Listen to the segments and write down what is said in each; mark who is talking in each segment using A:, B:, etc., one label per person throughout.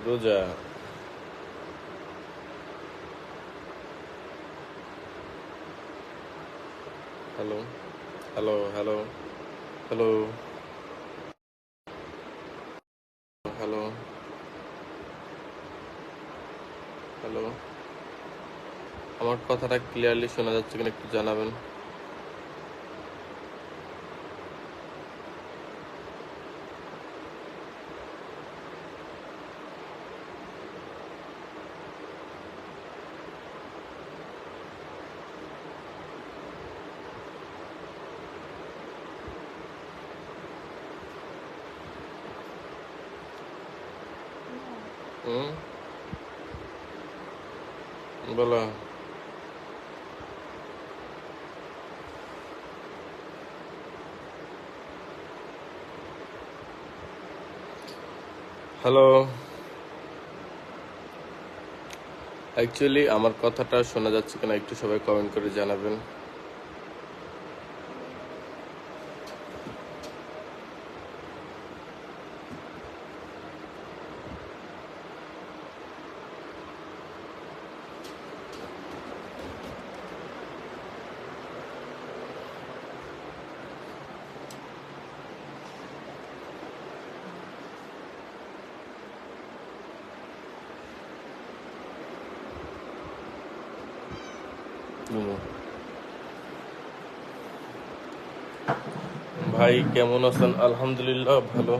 A: রোজা। Hello hello hello hello hello hello, আমার কথাটা ক্লিয়ারলি শোনা যাচ্ছে কিনা একটু জানাবেন। হুম, বলো। হ্যালো, অ্যাকচুয়ালি আমার কথাটা শোনা যাচ্ছে কিনা একটু সবাই কমেন্ট করে জানাবেন। ভাই কেমন আছেন? আলহামদুলিল্লাহ ভালো।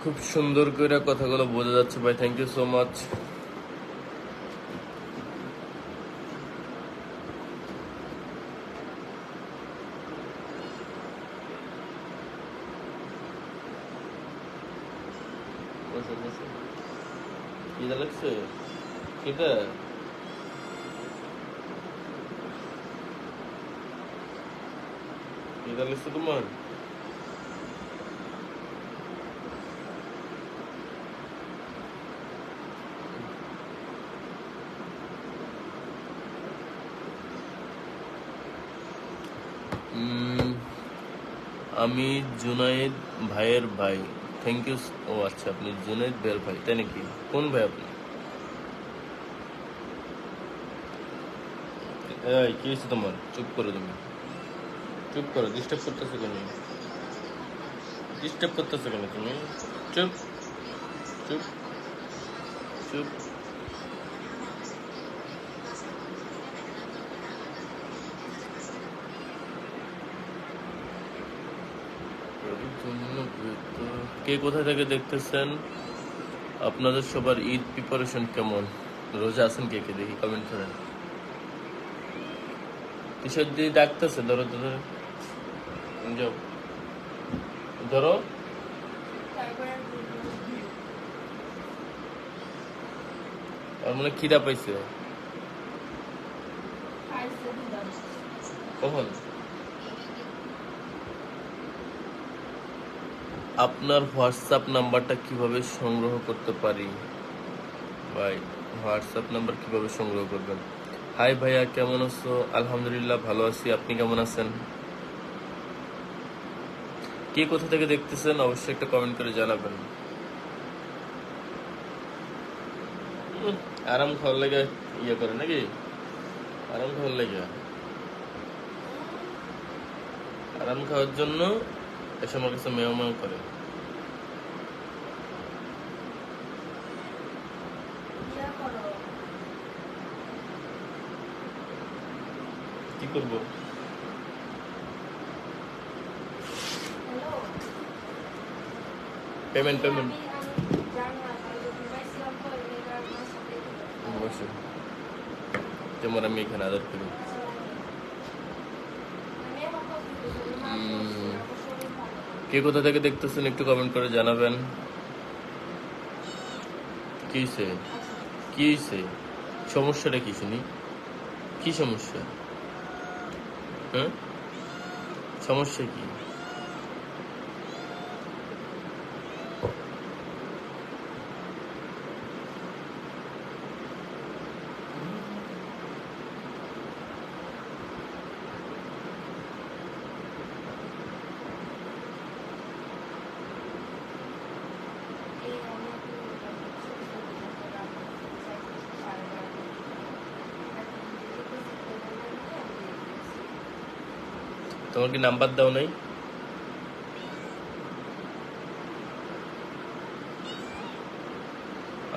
A: খুব সুন্দর করে কথাগুলো বোঝা যাচ্ছে ভাই, থ্যাংক ইউ সো মাচ। বসো বসো, খিদা লাগছে? খিদা খিদা লাগছে তোমার? আমি জুনাইদ ভাইয়ের ভাই। Thank you. ও আচ্ছা, আপনি জুনাইদ ভাইয়ের ভাই, তাই নাকি? কোন ভাই আপনি? এই কি হয়েছে তোমার? চুপ করো তুমি, চুপ করো। ডিস্টার্ব করতেছো কেন? ডিস্টার্ব করতেছো কেন তুমি? চুপ চুপ চুপ। কে কোথা থেকে দেখতেছেন? আপনাদের সবার ঈদ প্রিপারেশন কেমন? রোজা আছেন কে কে? দেখি কমেন্ট করেন। কিশোর দিদি ডাকতেছে, ধরো তো, ধরো যাও, ধরো। আর মনে হয় খিদা পাইছে। কখন? আপনার হোয়াটসঅ্যাপ নাম্বারটা কিভাবে সংগ্রহ করতে পারি? ভাই, হোয়াটসঅ্যাপ নাম্বার কিভাবে সংগ্রহ করবেন? হাই ভাইয়া, কেমন আছো? আলহামদুলিল্লাহ ভালো আছি, আপনি কেমন আছেন? কে কোথা থেকে দেখতেছেন অবশ্যই একটা কমেন্ট করে জানাবেন। আরাম খাওয়ার লেগে ইয়ে করে নাকি? আরাম খাওয়ার লেগে, আরাম খাওয়ার জন্য এসে আমার কাছে মেয় মেয় করে। কি করবো? পেমেন্ট পেমেন্ট অবশ্যই, যেমন আমি এখানে আদর করি। কে কোথা থেকে দেখতেছেন একটু কমেন্ট করে জানাবেন। কি হয়েছে? কি হয়েছে? সমস্যাটা কি শুনি? কি সমস্যা? হ্যাঁ, সমস্যা কি? তোমার কি নাম্বার দাও নাই?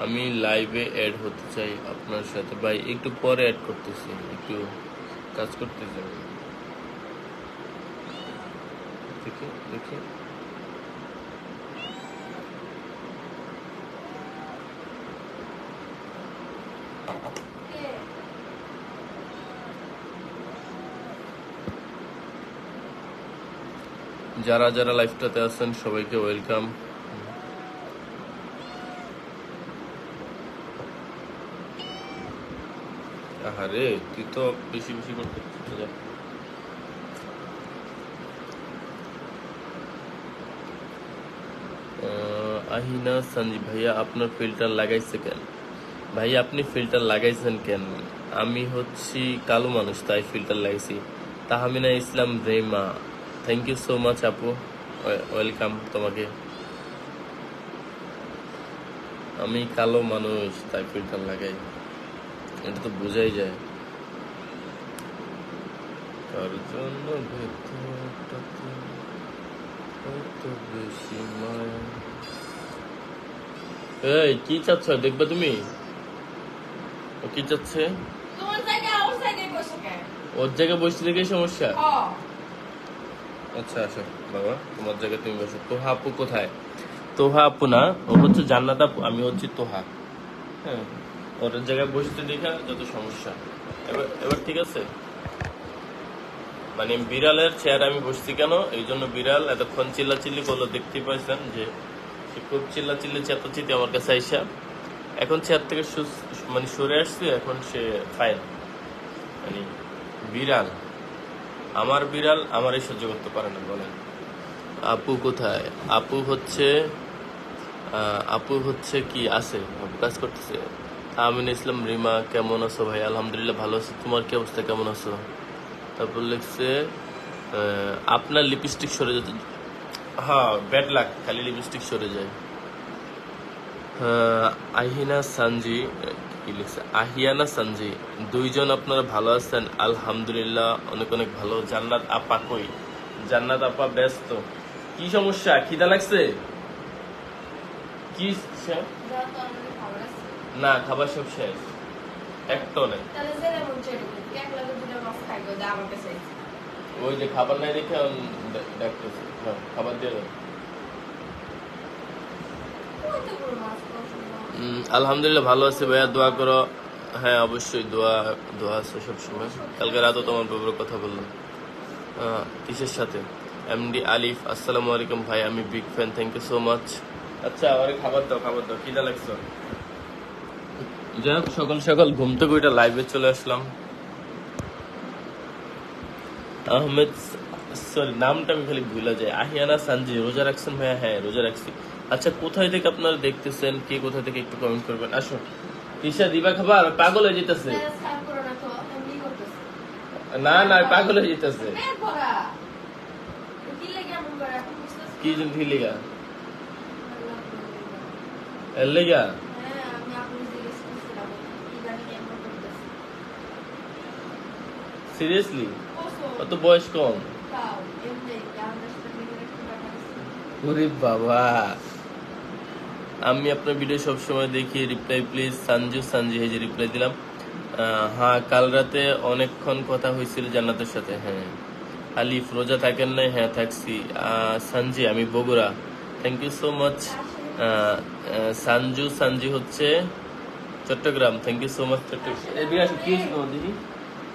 A: আমি লাইভে অ্যাড হতে চাই আপনার সাথে। ভাই একটু পরে অ্যাড করতেছি, একটু কাজ করতেছি। দেখি দেখি যারা যারা লাইভটাতে আছেন সবাইকে ওয়েলকাম। আরে তুই তো বেশি বেশি করতে যা। আহিনা সঞ্জীব ভাইয়া আপনার ফিল্টার লাগাইছে কেন? ভাই আপনি ফিল্টার লাগাইছেন কেন? আমি হচ্ছি কালো মানুষ তাই ফিল্টার লাগাইছি। Tahmina Islam Rema, thank you so much আপু, ওয়েলকাম তোমাকে। আমি কালো মানুষ তাই ফিল্টার লাগাই, এটা তো বোঝাই যায়। কার জন্য ভেতরটাতে কত বেশি মায়া। এই কি চাচ্ছ দেখবে তুমি? ও কি চাচ্ছে?
B: তোমার জায়গায় ওর জায়গায় বসে কেন?
A: ওর জায়গায় বসতে দেখে সমস্যা?
B: ও
A: আচ্ছা আসো বাবা, তোমার জায়গায় তুমি বসো। তোহা আপু কোথায়? তোহা আপু না, ও হচ্ছে জান্নাত আপু, আমি হচ্ছি তোহা। হ্যাঁ, ওর জায়গায় বসতে দেখা যত সমস্যা। এবার এবার ঠিক আছে। মানে বিড়ালের চেয়ারে আমি বসছি কেন, এই জন্য বিড়াল এতক্ষণ চিল্লাচিল্লি করলো, দেখতেই পাইছেন যে সে খুব চিল্লাচিল্লি চেতাচিতি আমার কাছে আইসা। এখন চেয়ার থেকে মানে সরে আসছে, এখন সে ফাইন। মানে বিড়াল, আমার বিড়াল আমারই সহ্য করতে পারে না। বলেন আপু কোথায়? আপু হচ্ছে কি আছে, আপু কাজ করতেছে। আমিন ইসলাম রিমা, কেমন আছো ভাই? আলহামদুলিল্লাহ ভালো আছি, তোমার কি অবস্থা, কেমন আছো? তারপর লিখছে আপনার লিপস্টিক সরে যেতে। হ্যাঁ ব্যাড লাক, খালি লিপস্টিক সরে যায়। আহিনা সানজি, কি লিখছে আহিয়ানা সানজি, দুইজন আপনারা ভালো আছেন? আলহামদুলিল্লাহ অনেক অনেক ভালো। জান্নাত আপা কই? জান্নাত আপা ব্যস্ত। কি সমস্যা, খিদা লাগছে? কি
B: যা তো আমাদের খাবার আছে।
A: না খাবার সব শেষ, একটাও নেই।
B: তাহলে জেনে মন চেয়ে দিবি। এক লাগে দুটো মাছ খাইবো, যা আমার কাছে আছে।
A: ওই যে খাবার নাই দেখে দেখতেছি। হ্যাঁ খাবার দিয়ে দাও।
B: ওই তো পুরো মাছ পছন্দ।
A: আলহামদুলিল্লাহ ভালো আছে ভাইয়া, দোয়া করো। হ্যাঁ অবশ্যই দোয়া, দোয়া আছে সবসময়। কালকে রাতও তোমার ব্যাপারে কথা বললাম। কিসের সাথে? এমডি আলিফ, আসসালামু আলাইকুম ভাই, আমি big fan, thank you so much. আচ্ছা আরে খাবার দাও, খাবার দাও, খিদা লাগছে। যাই হোক সকাল সকাল ঘুম থেকে ওইটা লাইভে চলে আসলাম। আহমেদ, সরি নামটা আমি খালি ভুলে যাই। আহিয়ানা সানজি, রোজা রাখছেন ভাইয়া? হ্যাঁ রোজা রাখছি। আচ্ছা কোথায় থেকে আপনারা দেখতেছেন, কে কোথা থেকে একটু কমেন্ট করবেন। আসো তিশা দিবা খাবার, পাগল হয়ে যেতেছে।
B: মেজাজ খারাপ করো না তো, এমনি করতেছে।
A: না না পাগল হয়ে যেতেছে।
B: বের করা। কি লাগে এমন করে এখন বুঝতেছি?
A: কি জন্য কি লেগা? এর লেগা?
B: হ্যাঁ, আমি আপনাকে জিজ্ঞেস করছিলাম, কি জানি কেমন করতেছে।
A: সিরিয়াসলি?
B: কসম,
A: অত বয়স কম?
B: তাও, এমনি, আমাদের সাথে মিলে একটু ব্যাপার আছে।
A: ওরে বাবা, আমি আপনার ভিডিও সব সময় দেখি, রিপ্লাই প্লিজ। সানজি, এই যে রিপ্লাই দিলাম। হ্যাঁ কাল রাতে অনেকক্ষণ কথা হয়েছিল জান্নাতের সাথে। হ্যাঁ আলিফ, রোজা থাকেন নাই? হ্যাঁ থাকছি। সানজি আমি Bogura, thank you so much. Sanji হচ্ছে Chattogram, thank you so much. Chattogram এদিকে আসো, কি হয়েছে তোমার দিদি?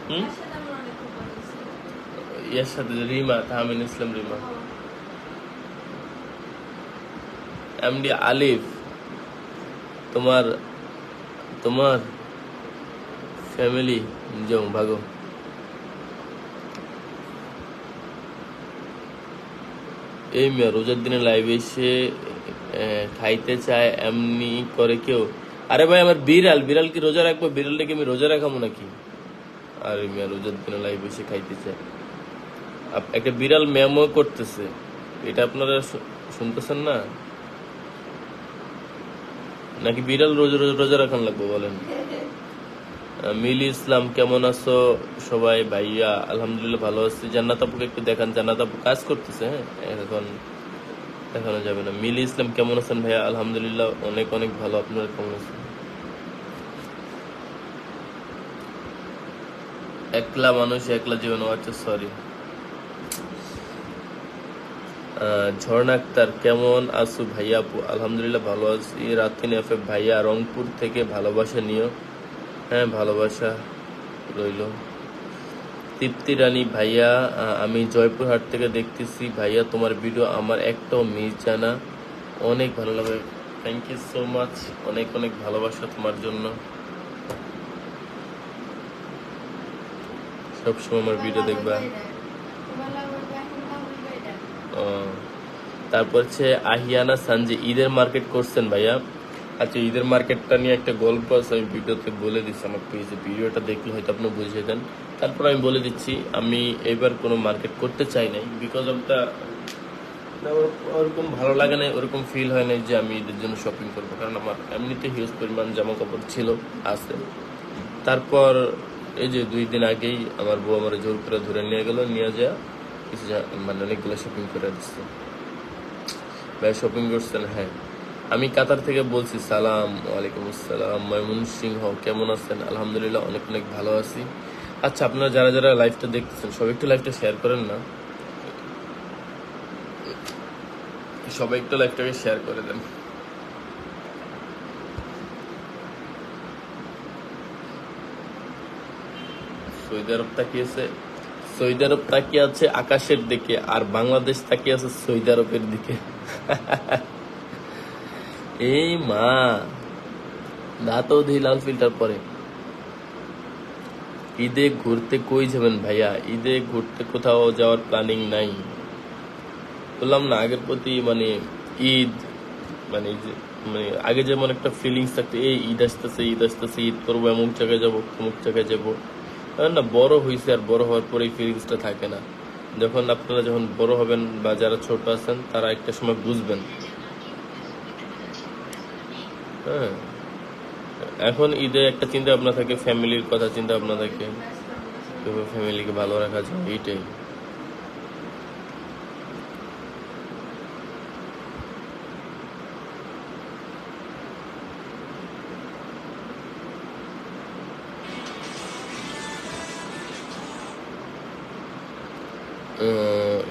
A: হুম,
B: তার সাথে আমার অনেক ব্যাপার আছে।
A: ইয়ার সাথে রিমা, তাহমিন ইসলাম রিমা। এমডি আলিফ, তোমার তোমার ফ্যামিলি যাও ভাগো। এই মেয়ে রোজার দিনে লাইভে এসে খাইতে চায় এমনি করে কেউ? আরে ভাই আমার বিড়াল, বিড়াল কি রোজা রাখবো? বিড়ালটাকে আমি রোজা রাখাবো নাকি? আরে মেয়ে রোজার দিনে লাইভে এসে খাইতে চায়, একটা বিড়াল ম্যামও করতেছে, এটা আপনারা শুনতেছেন না? নাকি বিড়াল রোজা রোজা রাখান লাগবে বলেন? মিলি ইসলাম কেমন আছো সবাই? ভাইয়া আলহামদুলিল্লাহ ভালো আছি। জান্নাত আপুকে একটু দেখান, জান্নাত আপু কাজ করতেছে, হ্যাঁ এখন দেখানো যাবে না। মিলি ইসলাম কেমন আছেন ভাইয়া? আলহামদুলিল্লাহ অনেক অনেক ভালো। আপনারা কেমন আছেন? একলা মানুষ একলা জীবন। ও আচ্ছা, সরি। ঝর্ণা আক্তার কেমন আছো ভাইয়া? আপু আলহামদুলিল্লাহ ভালো আছি। রাতিন এফ ভাইয়া রংপুর থেকে ভালোবাসা নিও। হ্যাঁ, ভালোবাসা রইল। তৃপ্তি রানী ভাইয়া আমি জয়পুরহাট থেকে দেখতেছি ভাইয়া, তোমার ভিডিও আমার একটাও মিস যায় না, অনেক ভালো লাগে। থ্যাংক ইউ সো মাচ, অনেক অনেক ভালোবাসা তোমার জন্য। সবসময় আমার ভিডিও দেখবা। ও, তারপর হচ্ছে আহিয়ানা সানজি, ঈদের মার্কেট করছেন ভাইয়া? আচ্ছা, ঈদের মার্কেটটা নিয়ে একটা গল্প আছে, আমি ভিডিওতে বলে দিচ্ছি। আমার পেজে ভিডিওটা দেখলে হয়তো আপনি বুঝে দেন। তারপর আমি বলে দিচ্ছি, আমি এবার কোনো মার্কেট করতে চাই নাই, বিকজ অফ দ্য ওরকম ভালো লাগে না, ওরকম ফিল হয় না যে আমি ঈদের জন্য শপিং করবো, কারণ আমার এমনিতে হিউজ পরিমাণ জামা কাপড় ছিল, আছে। তারপর এই যে 2 দিন আগেই আমার বউ আমার জোর করে ধরে নিয়ে গেল, নিয়ে যা কিছু মানে অনেকগুলো শপিং করে দিচ্ছে। ভাই শপিং করছেন? হ্যাঁ। আমি কাতার থেকে বলছি। সালাম, ওয়ালাইকুম আসসালাম। ময়মন সিংহ কেমন আছেন? আলহামদুলিল্লাহ অনেক অনেক ভালো আছি। আচ্ছা, আপনারা যারা যারা লাইভটা দেখতেছেন সবাই একটু লাইভটা শেয়ার করেন না, সবাই একটু লাইভটাকে শেয়ার করে দেন। সৌদি আরব তাকিয়েছে, সৌদি আরব তাকিয়ে আছে আকাশের দিকে, আর বাংলাদেশ তাকিয়ে আছে সৌদি আরবের দিকে। এই মা, দাঁতও দিই লাল ফিল্টার পরে। ঈদে ঘুরতে কই যাবেন ভাইয়া? ঈদে ঘুরতে কোথাও যাওয়ার প্ল্যানিং নাই। বললাম না, আগের প্রতি মানে ঈদ মানে মানে আগে যেমন একটা ফিলিংস থাকতো, এই ঈদ আসতেছে, ঈদ আসতেছে, ঈদ করবো, এমুক জায়গায় যাবো, অমুক জায়গায় যাবো। না, বড় হয়েছে, আর বড় হওয়ার পরে এই ফিলিংসটা থাকে না। যখন আপনারা যখন বড় হবেন বা যারা ছোট আছেন তারা একটা সময় বুঝবেন। হ্যাঁ, এখন ঈদে একটা চিন্তা ভাবনা থাকে, ফ্যামিলির কথা চিন্তা ভাবনা থাকে, কিভাবে ফ্যামিলিকে ভালো রাখা যায়, এইটাই।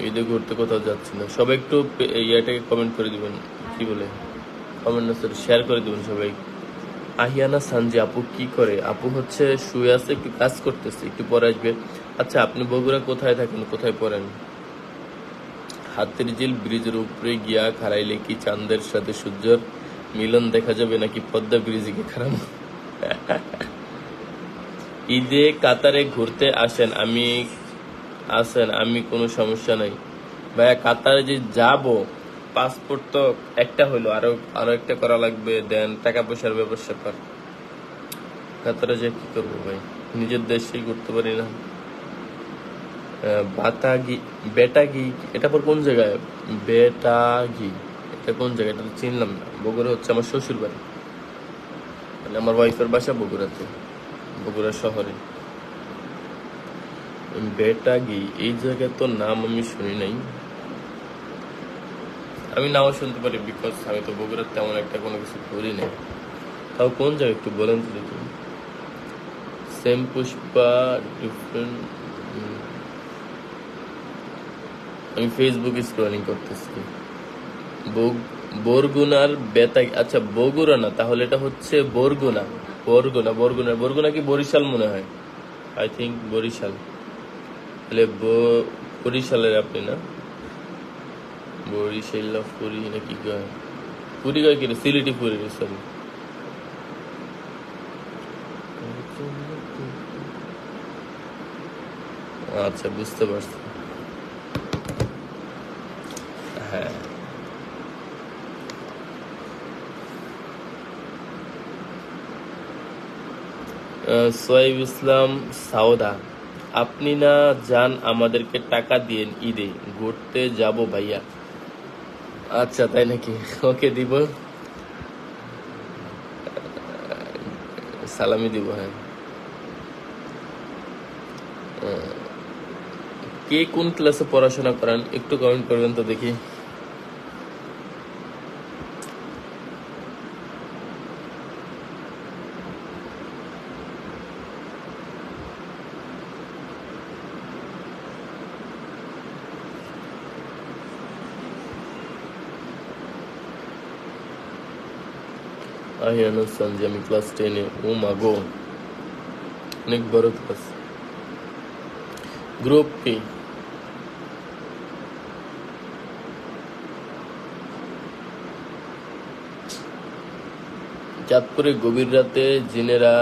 A: ঈদে ঘুরতে কোথাও যাচ্ছি না। সবাই একটু ইয়াটাকে কমেন্ট করে দিবেন, কি বলে, কমেন্ট শেয়ার করে দিবেন সবাই। আহিয়ানা সানজি আপু কি করে? আপু হচ্ছে শুয়ে আছে, একটু কাজ করতেছে, একটু পরে আসবে। আচ্ছা, আপনি বগুড়া কোথায় থাকেন, কোথায় পড়েন? হাতের ঝিল ব্রিজের উপরে গিয়া খাড়াইলে কি চাঁদের সাথে সূর্যের মিলন দেখা যাবে, নাকি পদ্মা ব্রিজে গিয়ে খারাপ? ঈদে কাতারে ঘুরতে আসেন, আমি কোনো সমস্যা নাই ভাইয়া। কাতারে যে যাব, পাসপোর্ট তো একটা হইলো, আরো আরো একটা করা লাগবে, দেন টাকা পয়সার ব্যবস্থা কর। কাতারে যে কি করবো ভাই, নিজের দেশেই করতে পারি না। বাতাগি, বেটাগি, এটা পর কোন জায়গায়? বেটাগি এটা কোন জায়গায়? এটা তো চিনলাম না। বগুড়া হচ্ছে আমার শ্বশুর বাড়ি, মানে আমার ওয়াইফের বাসা বগুড়াতে, বগুড়া শহরে। বেটাগি এই জায়গায় তো নাম আমি শুনি নাই। আমি নাও শুনতে পারি, বিকজ আমি তো বগুড়ার তেমন একটা কোনো কিছু করি নাই। তাও কোন জায়গায় একটু বলেন তো দেখি। Same Pushpa, different. আমি ফেসবুকে স্ক্রলিং করতেছি। বরগুনার বেতাগি, আচ্ছা বগুড়া না, তাহলে এটা হচ্ছে বরগুনা। বরগুনা কি বরিশাল মনে হয়, আই থিঙ্ক বরিশাল। তাহলে বরিশালের আপনি না? বরিশাল পুরী নাকি কয়? পুরী কয় কি রে? সিলেটি পুরী রে, সরি। আচ্ছা, বুঝতে পারছি। হ্যাঁ। সোয়াইব ইসলাম সাউদা, আপনি না যান, আমাদেরকে টাকা দিয়েন, ঈদে ঘুরতে যাব ভাইয়া। আচ্ছা, তাই নাকি? ওকে, দিব, সালামি দিব। হ্যাঁ, কে কোন ক্লাসে পড়াশোনা করেন একটু কমেন্ট করবেন তো দেখি। আহিয়ান হাসান জি, আমি ক্লাস 10-এ। ও মা গো, অনেক বড় ক্লাস। গ্রুপ কি? চাঁদপুরে গভীর রাতে জিনেরা,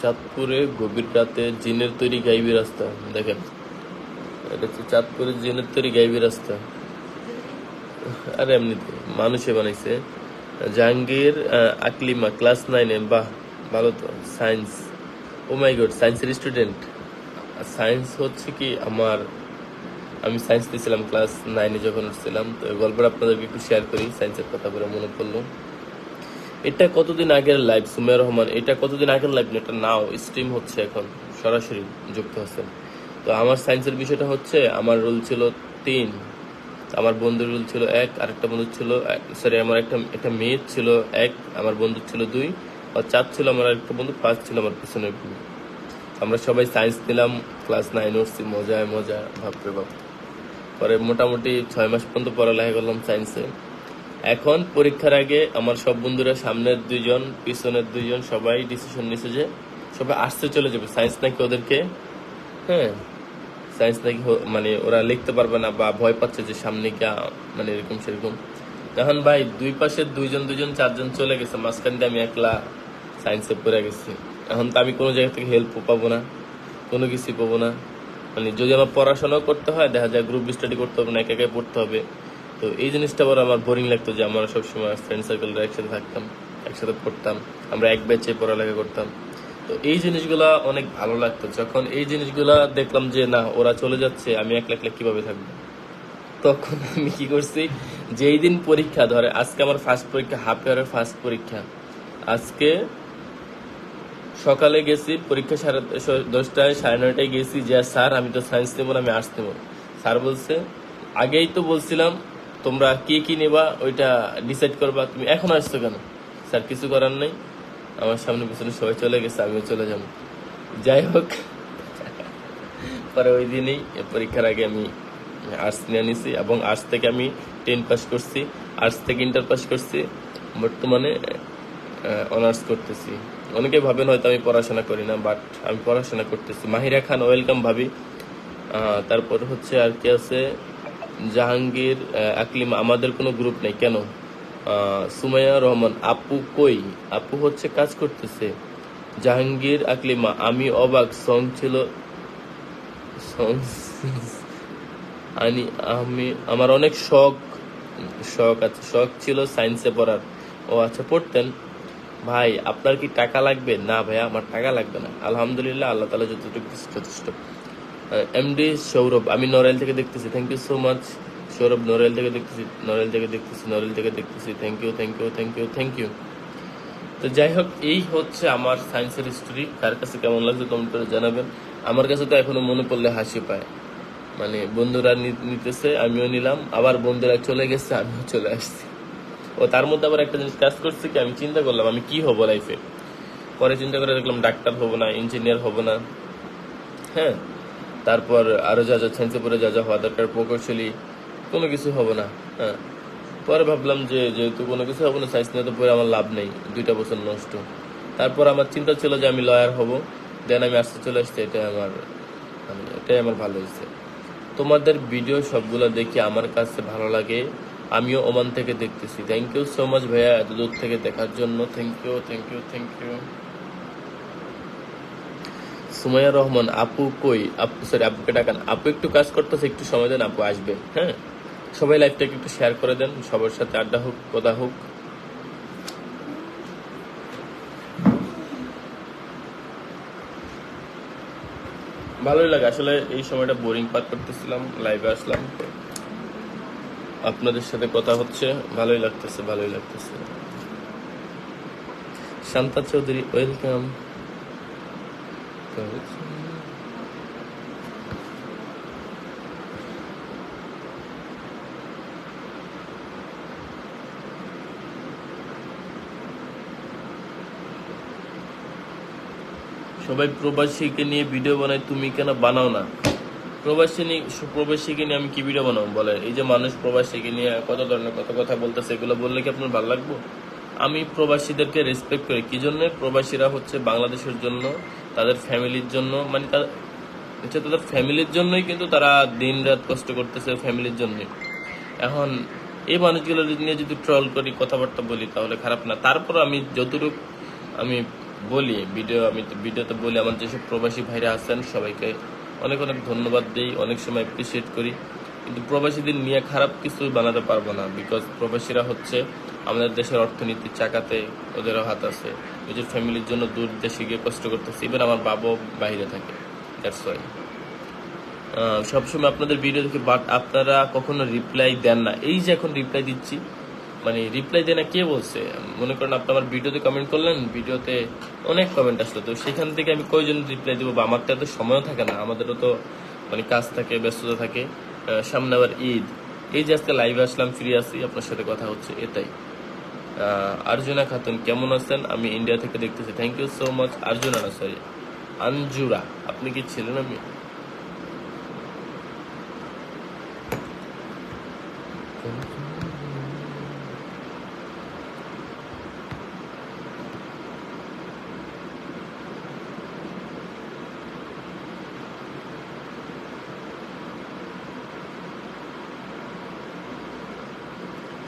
A: চাঁদপুরে গভীর রাতে জিনের তৈরি গাইবি রাস্তা। দেখেন, এটা হচ্ছে চাঁদপুরের জিনের তৈরি গাইবি রাস্তা। আর এমনিতে মানুষে বানাইছে। জাহাঙ্গীর আকলিমা ক্লাস 9-এ। বাহ, ভালো তো। সায়েন্স, ও মাই গড, সায়েন্সের স্টুডেন্ট। সায়েন্স হচ্ছে কি আমি সায়েন্স দিয়েছিলাম ক্লাস 9-এ যখন উঠছিলাম। তো এই গল্পটা আপনাদেরকে একটু শেয়ার করি, সায়েন্সের কথা বলে মনে পড়লো। এটা কতদিন আগের লাইভ সুমেয়া রহমান? এটা কতদিন আগের লাইভ না, এটা নাও স্ট্রিম হচ্ছে এখন, সরাসরি যুক্ত হচ্ছেন। তো আমার সায়েন্সের বিষয়টা হচ্ছে, আমার রোল ছিল 3, আমার বন্ধুর রোল ছিল 1, আরেকটা বন্ধু ছিল সরি, আমার একটা মেয়ে ছিল 1, আমার বন্ধু ছিল 2, আর 4 ছিল আমার আরেকটা বন্ধু, 5 ছিল আমার পিছনের বন্ধু। আমরা সবাই সায়েন্স নিলাম, ক্লাস 9 উঠছি, মজায় মজা, বাপরে বাপ। পরে মোটামুটি 6 মাস পর্যন্ত পড়ালেখা করলাম সায়েন্সে। এখন পরীক্ষার আগে আমার সব বন্ধুরা, সামনের 2জন পিছনের 2জন, সবাই ডিসিশন নিছে যে সবাই আসতে চলে যাবে। সায়েন্স নাকি ওদেরকে, হ্যাঁ, সায়েন্স নাকি মানে ওরা লিখতে পারবে না, বা ভয় পাচ্ছে যে সামনে গিয়া মানে এরকম সেরকম। এখন ভাই দুই পাশে 2জন 4জন চলে গেছে, মাঝখান দিয়ে আমি একলা সায়েন্সে পড়ে গেছি। এখন তো আমি কোনো জায়গা থেকে হেল্পও পাবো না, কোনো কিছুই পাবো না। মানে যদি আমার পড়াশোনাও করতে হয়, দেখা যায় গ্রুপ স্টাডি করতে হবে না, একা একাই পড়তে হবে। তো এই জিনিসটা আবার আমার বোরিং লাগতো যে আমরা সবসময় ফ্রেন্ড সার্কেলরা একসাথে থাকতাম, একসাথে পড়তাম, আমরা এক ব্যাচে পড়ালেখা করতাম। তো এই জিনিসগুলা অনেক ভালো লাগতো। যখন এই জিনিসগুলা দেখলাম যে না, ওরা চলে যাচ্ছে, আমি একলা একলা কিভাবে থাকবো, তখন আমি কি করছি, যেই দিন পরীক্ষা, ধরে আজকে আমার ফার্স্ট পরীক্ষা, হাফ ইয়ারের ফার্স্ট পরীক্ষা, আজকে সকালে গেছি পরীক্ষা 10:30 9:30 গেছি, যে স্যার আমি তো সায়েন্স নেবো না, আমি আর্টস নেবো। স্যার বলছে, আগেই তো বলছিলাম তোমরা কি কি নেবা ওইটা ডিসাইড করবা, তুমি এখন আসছো কেন? স্যার কিছু করার নাই, আমার সামনে পিছনে সবাই চলে গেছে, আমিও চলে যাবো। যাই হোক, পরে ওই দিনই পরীক্ষার আগে আমি আর্টস নিয়ে নিছি, এবং আর্টস থেকে আমি 10 পাস করছি, আর্টস থেকে ইন্টার পাস করছি, বর্তমানে অনার্স করতেছি। অনেকে ভাবেন হয়তো আমি পড়াশোনা করি না, বাট আমি পড়াশোনা করতেছি। মাহিরা খান, ওয়েলকাম ভাবি। তারপর হচ্ছে আর কি আছে, জাহাঙ্গীর আকলিমা, আমাদের কোনো গ্রুপ নেই কেন? সুমাইয়া রহমান, আপু কই? আপু হচ্ছে কাজ করতেছে। জাহাঙ্গীর আকলিমা, আমি অবাক, সং ছিল সং আমি আমার অনেক শখ আছে, শখ ছিল সায়েন্সে পড়ার। ও আচ্ছা, পড়তেন। ভাই আপনার কি টাকা লাগবে? না ভাইয়া, আমার টাকা লাগবে না, আলহামদুলিল্লাহ, আল্লাহ তাআলা যতটুকু দিচ্ছে যথেষ্ট। এমডি সৌরভ, আমি নড়াইল থেকে দেখতেছি, thank you so much. Sourav, Narail থেকে দেখতেছি, thank you thank you thank you thank you. তো যাই হোক, এই হচ্ছে আমার সায়েন্সের হিস্টোরি। কার কাছে কেমন লাগছে কমেন্ট করে জানাবেন। আমার কাছে তো এখনো মনে পড়লে হাসি পায়। মানে বন্ধুরা নিতেছে, আমিও নিলাম, আবার বন্ধুরা চলে গেছে, আমিও চলে আসছি। ও তার মধ্যে আবার একটা জিনিস কাজ করছে কি, আমি চিন্তা করলাম আমি কি হবো লাইফে। পরে চিন্তা করে দেখলাম ডাক্তার হবো না, ইঞ্জিনিয়ার হবো না, হ্যাঁ, তারপর আরো যা যা সায়েন্সে পড়ে যা যা হওয়া দরকার, প্রকৌশলী, কোনো কিছু হবো না, হ্যাঁ। পরে ভাবলাম যে যেহেতু কোনো কিছু হবো না, সায়েন্স নিয়ে তো পড়ে আমার লাভ নেই, 2টা বছর নষ্ট। তারপর আমার চিন্তা ছিল যে আমি লয়ার হব, দেন আমি আসতে চলে আসছি। এটাই আমার ভালো হয়েছে। তোমাদের ভিডিও সবগুলো দেখি আমার কাছে ভালো লাগে, আমিও ওমান থেকে দেখতেছি। থ্যাংক ইউ সো মাচ ভাইয়া, এত দূর থেকে দেখার জন্য, thank you thank you thank you. Sumaiya Rahman, আপু কই? আপুকে ডাকান। আপু একটু কাজ করতেছে, একটু সময় দেন, আপু আসবে, হ্যাঁ। সবাই লাইভটাকে একটু শেয়ার করে দেন, সবার সাথে আড্ডা হোক, কথা হোক। ভালোই লাগে আসলে, এই সময়টা বোরিং পার করতেছিলাম, লাইভে আসলাম, আপনাদের সাথে কথা হচ্ছে, ভালোই লাগতেছে। শান্তা চৌধুরী, ওয়েলকাম। সবাই প্রবাসীকে নিয়ে ভিডিও বানায়, তুমি কেন বানাও না? প্রবাসীকে নিয়ে আমি কি ভিডিও বানাবো বলে? এই যে মানুষ প্রবাসীকে নিয়ে কত ধরনের কত কথা বলতেছে, এগুলো বললে কি আপনার ভালো লাগবে? আমি প্রবাসীদেরকে রেসপেক্ট করি। কি জন্য? প্রবাসীরা হচ্ছে বাংলাদেশের জন্য, তাদের ফ্যামিলির জন্য, মানে হচ্ছে তাদের ফ্যামিলির জন্যই কিন্তু তারা দিন রাত কষ্ট করতেছে, ফ্যামিলির জন্যই। এখন এই মানুষগুলো নিয়ে যদি ট্রল করি, কথাবার্তা বলি, তাহলে খারাপ না? তারপর আমি যতটুকু আমি বলি আমি তো ভিডিওতে বলি, আমার যেসব প্রবাসী ভাইরা আছেন সবাইকে অনেক অনেক ধন্যবাদ দিই, অনেক সময় অ্যাপ্রিসিয়েট করি। কিন্তু প্রবাসীদের নিয়ে খারাপ কিছু বানাতে পারবো না, বিকজ প্রবাসীরা হচ্ছে আমাদের দেশের অর্থনীতির চাকাতে ওদেরও হাত আছে। নিজের ফ্যামিলির জন্য দূর দেশে গিয়ে কষ্ট করতেছে, ইভেন আমার বাবাও বাইরে থাকে। দ্যাটস ওয়াই সবসময় আপনাদের ভিডিও দেখি, বাট আপনারা কখনো রিপ্লাই দেন না। এই যে এখন রিপ্লাই দিচ্ছি, মানে রিপ্লাই দেয় না কে বলছে? মনে করেন আপনি আমার ভিডিওতে কমেন্ট করলেন, ভিডিওতে অনেক কমেন্ট আসলো, তো সেখান থেকে আমি কয়জন রিপ্লাই দেবো? বা আমার তো এত সময়ও থাকে না, আমাদেরও তো মানে কাজ থাকে, ব্যস্ততা থাকে। সামনে আবার ঈদ। এই যে আজকে লাইভে আসলাম, ফ্রি আছি, আপনার সাথে কথা হচ্ছে, এটাই। আর্জুনা খাতুন কেমন আছেন? আমি ইন্ডিয়া থেকে দেখতেছি। Thank you so much. Arjuna না, সরি, আঞ্জুরা। আপনি কি ছিলেন? আমি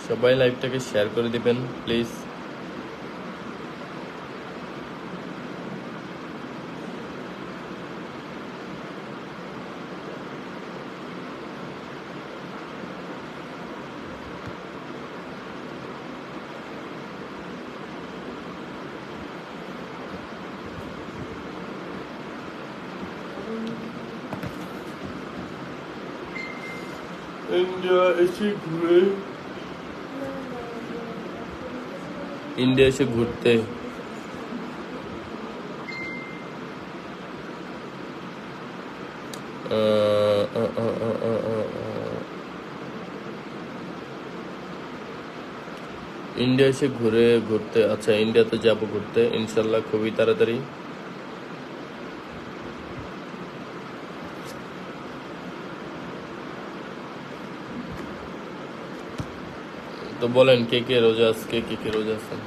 A: সবাই লাইভটাকে শেয়ার করে দিবেন প্লিজ। ইন্ডিয়া এসে ঘুরে, ইন্ডিয়া এসে ঘুরতে। ইন্ডিয়া এসে ঘুরতে, আচ্ছা ইন্ডিয়াতে যাবো ঘুরতে ইনশাল্লাহ খুবই তাড়াতাড়ি। তো বলেন কে কে রোজা আজকে, কে কে রোজা আছেন?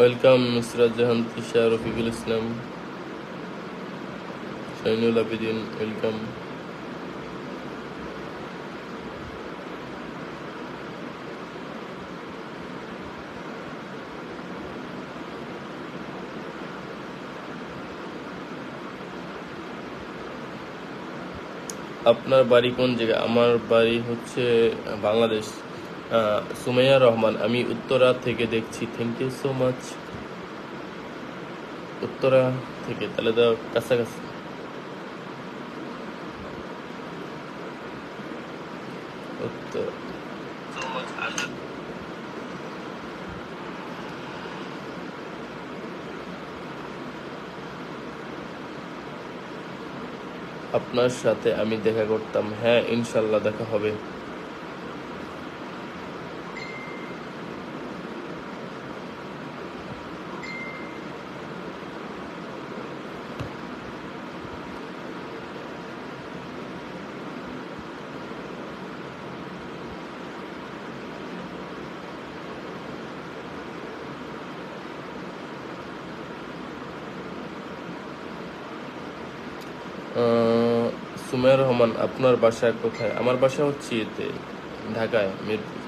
A: Welcome Nusrat Jahan, Tisha, Rafiqul Islam, Shainul Abedin, welcome. আপনার বাড়ি কোন জায়গায়? আমার বাড়ি হচ্ছে বাংলাদেশ। সুমাইয়া রহমান, আমি উত্তরা থেকে দেখছি। Thank you so much. Uttara থেকে, তাহলে তো কাছাকাছি। উত্তরা। আপনার সাথে আমি দেখা করতাম। হ্যাঁ ইনশাল্লাহ দেখা হবে। সুমাইয়া রহমান, আপনার বাসা কোথায়? আমার বাসা হচ্ছে এতে ঢাকায়, মিরপুর।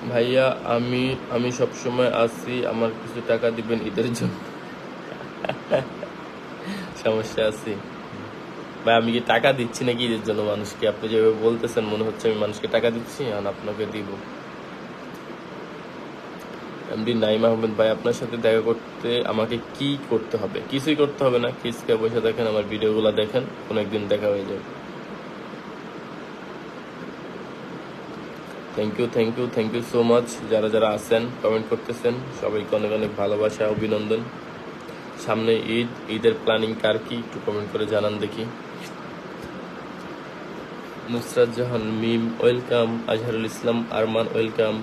A: ভাইয়া আমি আমি সবসময় আছি, আমার কিছু টাকা দিবেন ঈদের জন্য। সমস্যা আছে ভাই, আমি কি টাকা দিচ্ছি নাকি ঈদের জন্য মানুষকে? আপনি যেভাবে বলতেছেন মনে হচ্ছে আমি মানুষকে টাকা দিচ্ছি, আর আপনাকে দিব। এমডি নাইম আহমেদ ভাই, আপনার সাথে দেখা করতে আমাকে কি করতে হবে? কিছুই করতে হবে না, কিসকে বসে দেখেন, আমার ভিডিওগুলো দেখেন, কোনো একদিন দেখা হয়ে যাবে। Thank you so much. যারা যারা আছেন কমেন্ট করতেছেন সবাইকে অনেক অনেক ভালোবাসা, অভিনন্দন। সামনে ঈদ, ঈদের প্ল্যানিং কার কি একটু কমেন্ট করে জানান দেখি। নুসরাত জাহান মিম ওয়েলকাম, আজহারুল ইসলাম আরমান ওয়েলকাম।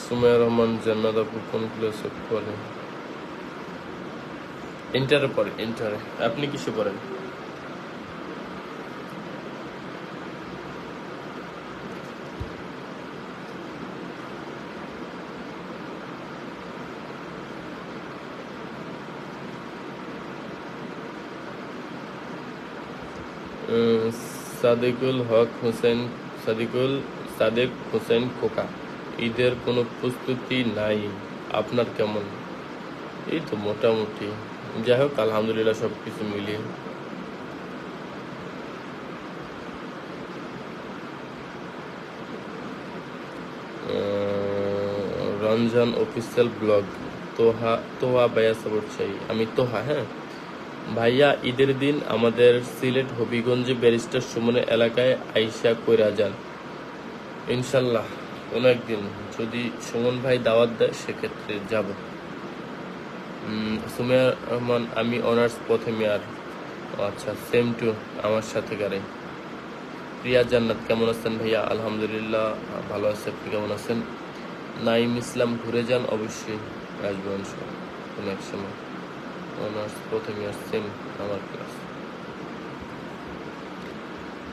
A: সুমাইয়া রহমান জান্নাত আপু কোন ক্লাসে পড়েন? ইন্টারে পড়ে, ইন্টারে। আপনি কিসে পড়েন? সাদিকুল হক হোসেন, সাদেক হোসেন খোকা, ঈদের কোনো প্রস্তুতি নাই, আপনার কেমন? এই তো মোটামুটি, যাই হোক আলহামদুলিল্লাহ সবকিছু মিলিয়ে। রমজান অফিসিয়াল ব্লগ, তোহা ভাইয়া সাপোর্ট চাই। আমি তোহা, হ্যাঁ ভাইয়া। ঈদের দিন আমাদের সিলেট হবিগঞ্জে ব্যারিস্টার সুমনের এলাকায় আইসা কইরা যান ইনশাল্লাহ। কোনো একদিন যদি সুমন ভাই দাওয়াত দেয় সেক্ষেত্রে যাব। সুমেয়া রহমান, আমি অনার্স প্রথম ইয়ার। আচ্ছা, সেম টু আমার সাথে গারে। প্রিয়া জান্নাত, কেমন আছেন ভাইয়া? আলহামদুলিল্লাহ ভালো আছে, আপনি কেমন আছেন? নাইম ইসলাম, ঘুরে যান, অবশ্যই আসবো ইনশাল্লাহ কোনো এক সময়। অনার্স প্রথম ইয়ার, সেম আমার class.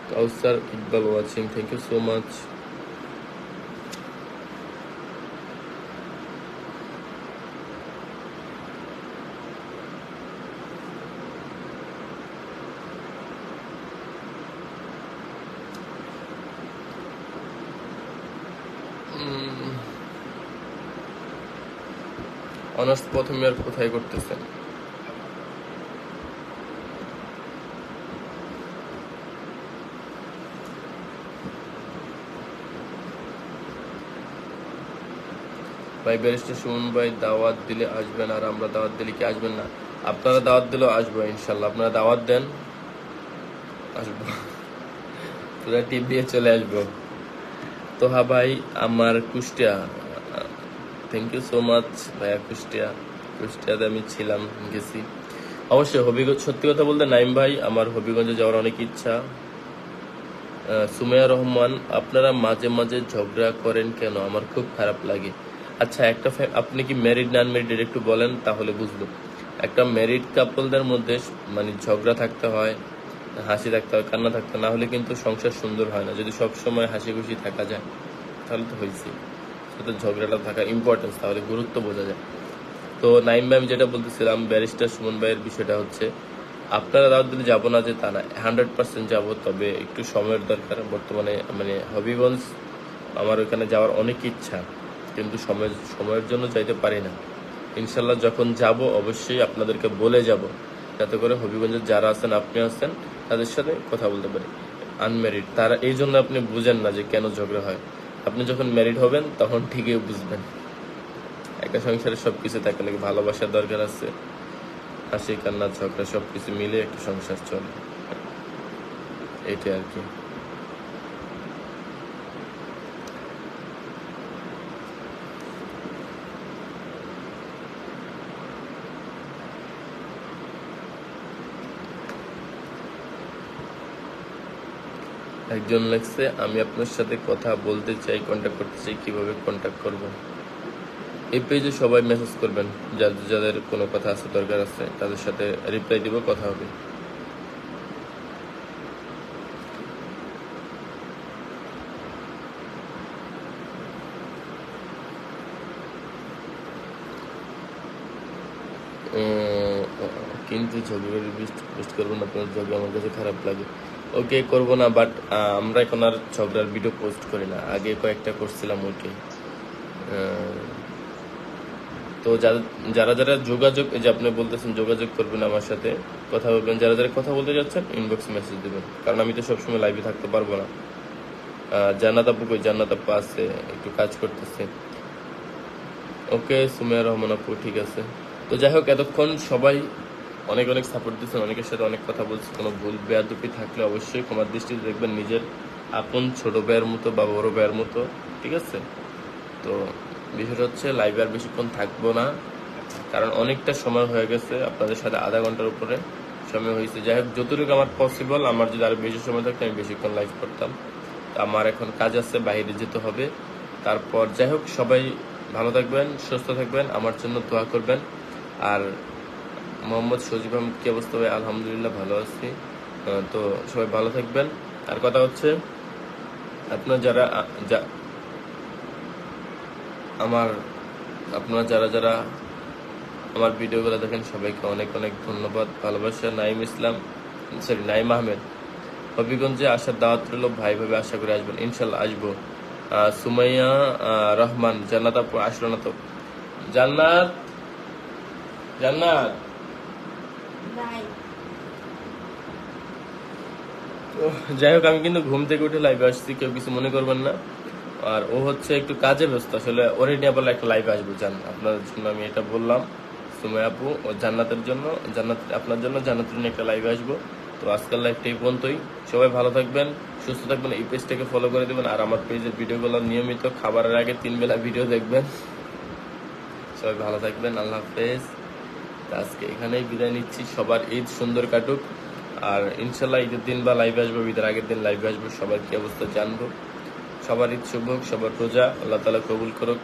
A: Kawsar Iqbal watching, thank you so much. Honours প্রথম ইয়ার কোথায় করতেছেন? ভাই ব্যারিস্টার সুমন ভাই দাওয়াত দিলে আসবেন, আর আমরা দাওয়াত দিলে কি আসবেন না? আপনারা দাওয়াত দিলেও আসবো ইনশাল্লাহ। আপনারা দাওয়াত দেন, আসবো, পুরা টিপ দিয়ে চলে আসবো। তোহা ভাই আমার Kushtia, thank you so much ভাইয়া। কুষ্টিয়াতে আমি ছিলাম, গেছি অবশ্যই হবিগঞ্জ। সত্যি কথা বলতে নাইম ভাই, আমার হবিগঞ্জে যাওয়ার অনেক ইচ্ছা। সুমাইয়া রহমান, আপনারা মাঝে মাঝে ঝগড়া করেন কেন? আমার খুব খারাপ লাগে। আচ্ছা, আপনি কি ম্যারিড না আনম্যারিড একটু বলেন, তাহলে বুঝবো। একটা ম্যারিড কাপলদের মধ্যে মানে ঝগড়া থাকতে হয়, হাসি থাকতে হয়, কান্না থাকতে হয়, না হলে কিন্তু সংসার সুন্দর হয় না। যদি সব সময় হাসি খুশি থাকা যায় তাহলে তো হয়েছে। সাথে ঝগড়াটা থাকা ইম্পর্টেন্স, তাহলে গুরুত্ব বোঝা যায়। তো নাইম ভাই, আমি যেটা বলতেছিলাম ব্যারিস্টার সুমন ভাইয়ের বিষয়টা হচ্ছে, আপনারা দাওয়াত দিলে যাবো না যে তা না, 100% যাবো, তবে একটু সময়ের দরকার। বর্তমানে মানে হবিগঞ্জ আমার ওখানে যাওয়ার অনেক ইচ্ছা, কিন্তু সময়ের জন্য যাইতে পারি না। ইনশাল্লাহ যখন যাব অবশ্যই আপনাদেরকে বলে যাব, যাতে করে হবিগঞ্জের যারা আছেন, আপনি আছেন, তাদের সাথে কথা বলতে পারি। আনম্যারিড তারা এই জন্য আপনি বুঝেন না যে কেন ঝগড়া হয়। আপনি যখন ম্যারিড হবেন তখন ঠিকই বুঝবেন। একটা সংসারে সবকিছু থাকে নাকি, ভালোবাসার দরকার আছে, হাসি কান্না ঝগড়া সবকিছু মিলে একটা সংসার চলে, এটাই আর কি। একজন লেখছে, আমি আপনার সাথে কথা বলতে চাই, কন্ট্যাক্ট করতে চাই, কিভাবে কন্ট্যাক্ট করব? এই পেজে সবাই মেসেজ করবেন, যাদের যাদের কোনো কথা আছে, দরকার আছে, তাদের সাথে রিপ্লাই দিব, কথা হবে। কিন্তু ঝগড়ার পোস্ট করবো না, আপনার ঝগড়া আমার কাছে খারাপ লাগে। ওকে, করবো না, বাট আমরা এখন আর ঝগড়ার ভিডিও পোস্ট করি না, আগে কয়েকটা করছিলাম ওকে। তো যারা যারা যোগাযোগ, এই যে আপনি বলতেছেন যোগাযোগ করবেন আমার সাথে, কথা বলবেন, যারা যারা কথা বলতে যাচ্ছেন ইনবক্সে মেসেজ দেবেন, কারণ আমি তো সবসময় লাইভে থাকতে পারবো না। জান্নাত আপু কই? জান্নাত আপু আছে, একটু কাজ করতেছে। ওকে, সুমেয়া রহমান আপু, ঠিক আছে। তো যাই হোক, এতক্ষণ সবাই অনেক অনেক সাপোর্ট দিচ্ছেন, অনেকের সাথে অনেক কথা বলছি, কোনো ভুল বেয়াদবি থাকলে অবশ্যই ক্ষমার দৃষ্টিতে দেখবেন, নিজের আপন ছোট ভাইয়ের মতো বা বড় ভাইয়ের মতো, ঠিক আছে? তো বিষয়টা হচ্ছে লাইভে আর বেশিক্ষণ থাকবো না, কারণ অনেকটা সময় হয়ে গেছে, আপনাদের সাথে আধা ঘন্টার উপরে সময় হয়েছে। যাই হোক, যতটুকু আমার পসিবল, আমার যদি আরো বেশি সময় থাকতো আমি বেশিক্ষণ লাইভ করতাম। তো আমার এখন কাজ আছে, বাইরে যেতে হবে। তারপর যাই হোক, সবাই ভালো থাকবেন, সুস্থ থাকবেন, আমার জন্য দোয়া করবেন। আর মোহাম্মদ সজীব আহমেদ, কি অবস্থা ভাই? আলহামদুলিল্লাহ ভালো আছি। তো সবাই ভালো থাকবেন। আর কথা হচ্ছে, আপনার যারা আমার আপনারা যারা যারা আমার ভিডিওগুলো দেখেন সবাইকে অনেক অনেক ধন্যবাদ, ভালোবাসা। নাইম আহমেদ, হবিগঞ্জে আসার দাওয়াত রইল ভাই, ভাবে আশা করে আসবেন, ইনশাল্লাহ আসবো। সুমাইয়া রহমান, জান্নাত আপু আসলো না তো? জান্নাত, জান্নাত।
B: ভাই
A: তো যাই হোক, আমি কিন্তু ঘুম থেকে উঠে লাইভে আসছি, কেউ কিছু মনে করবেন না। আর ও হচ্ছে একটু কাজে ব্যস্ত, আসলে ওরে নিয়ে বলে একটা লাইভে আসবো, জান আপনাদের জন্য আমি এটা বললাম। সুমাইয়া আপু ও জান্নাতের জন্য, জান্নাত আপনার জন্য, জান্নাতের জন্য একটা লাইভে আসবো। তো আজকাল লাইভটা এই পর্যন্তই। সবাই ভালো থাকবেন, সুস্থ থাকবেন, এই পেজটাকে ফলো করে দেবেন, আর আমার পেজের ভিডিওগুলো নিয়মিত খাবারের আগে 3 বেলা ভিডিও দেখবেন। সবাই ভালো থাকবেন, আল্লাহ হাফেজ। তো আজকে এখানেই বিদায় নিচ্ছি, সবার ঈদ সুন্দর কাটুক। আর ইনশাল্লাহ ঈদের দিন বা লাইভে আসবো, ঈদের আগের দিন লাইভে আসবো, সবার কি অবস্থা জানবো। সবার ঈদ শুভ হোক, সবার রোজা আল্লাহ তাআলা কবুল করুক।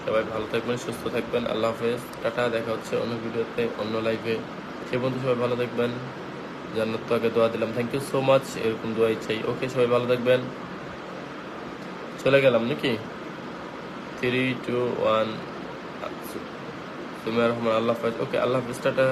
A: সবাই ভালো থাকবেন, সুস্থ থাকবেন, আল্লাহ হাফেজ, টাটা। দেখা হচ্ছে অন্য ভিডিওতে, অন্য লাইভে। সে বন্ধু সবাই ভালো থাকবেন। জান্নাত তো আগে দোয়া দিলাম, থ্যাংক ইউ সো মাচ, এরকম দোয়াই চাই। ওকে, সবাই ভালো থাকবেন। চলে গেলাম নাকি? 3, 2, 1। সুমিয়া রহমান, আল্লাহ হাফেজ। ওকে, আল্লাহ হাফেজ, টাটা।